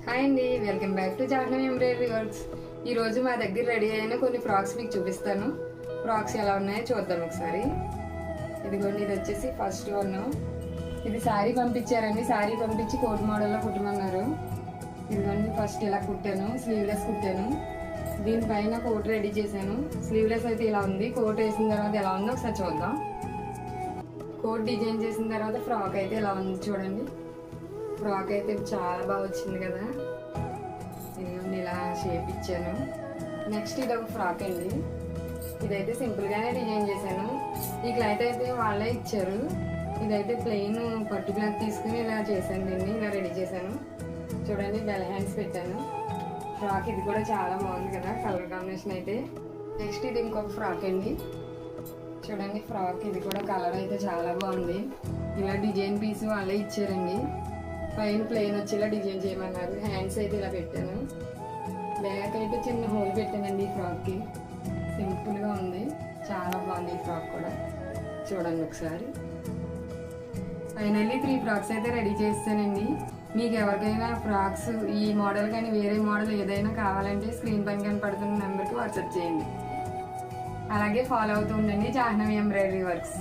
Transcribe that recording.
Hi అండి, welcome back to Jahnavi embroidery works. ఈరోజు మా దగ్గర రెడీ అయిన కొన్ని ఫ్రాక్స్ మీకు చూపిస్తాను. ఫ్రాక్స్ ఎలా ఉన్నాయో చూద్దాం ఒకసారి. ఇదిగోండి, ఇది వచ్చేసి ఫస్ట్ వన్. ఇది శారీ పంపించారండి, శారీ పంపించి కోట్ మోడల్లో కుట్టమన్నారు. ఇదిగోండి, ఫస్ట్ ఇలా కుట్టాను, స్లీవ్లెస్ కుట్టాను. దీనిపైన కోట్ రెడీ చేశాను. స్లీవ్లెస్ అయితే ఇలా ఉంది, కోట్ వేసిన తర్వాత ఎలా ఉందో ఒకసారి చూద్దాం. కోట్ డిజైన్ చేసిన తర్వాత ఫ్రాక్ అయితే ఇలా ఉంది చూడండి. ఫ్రాక్ అయితే చాలా బాగా వచ్చింది కదా. ఇదిగోండి, ఇలా షేప్ ఇచ్చాను. నెక్స్ట్ ఇది ఒక ఫ్రాక్ అండి. ఇదైతే సింపుల్గానే డిజైన్ చేశాను. ఈ క్లాత్ అయితే వాళ్ళే ఇచ్చారు. ఇదైతే ప్లెయిన్ పట్టు క్లాత్ తీసుకుని ఇలా చేశాను, దీన్ని ఇలా రెడీ చేశాను. చూడండి, బెల్ హ్యాండ్స్ పెట్టాను. ఫ్రాక్ ఇది కూడా చాలా బాగుంది కదా, కలర్ కాంబినేషన్ అయితే. నెక్స్ట్ ఇది ఇంకొక ఫ్రాక్ అండి. చూడండి, ఫ్రాక్ ఇది కూడా కలర్ అయితే చాలా బాగుంది. ఇలా డిజైన్ పీస్ వాళ్ళే ఇచ్చారండి. పైన ప్లెయిన్ వచ్చేలా డిజైన్ చేయమన్నారు. హ్యాండ్స్ అయితే ఇలా పెట్టాను. బ్యాక్ అయితే చిన్న హోల్ పెట్టానండి ఈ ఫ్రాక్కి. సింపుల్గా ఉంది, చాలా బాగుంది ఈ ఫ్రాక్ కూడా. చూడండి ఒకసారి. ఫైనల్లీ 3 ఫ్రాక్స్ అయితే రెడీ చేస్తానండి. మీకు ఎవరికైనా ఫ్రాక్స్ ఈ మోడల్ కానీ వేరే మోడల్ ఏదైనా కావాలంటే స్క్రీన్ పైన కనపడుతున్న నెంబర్కి వాట్సాప్ చేయండి. అలాగే ఫాలో అవుతూ ఉండండి జాహ్నవి ఎంబ్రాయిడరీ వర్క్స్.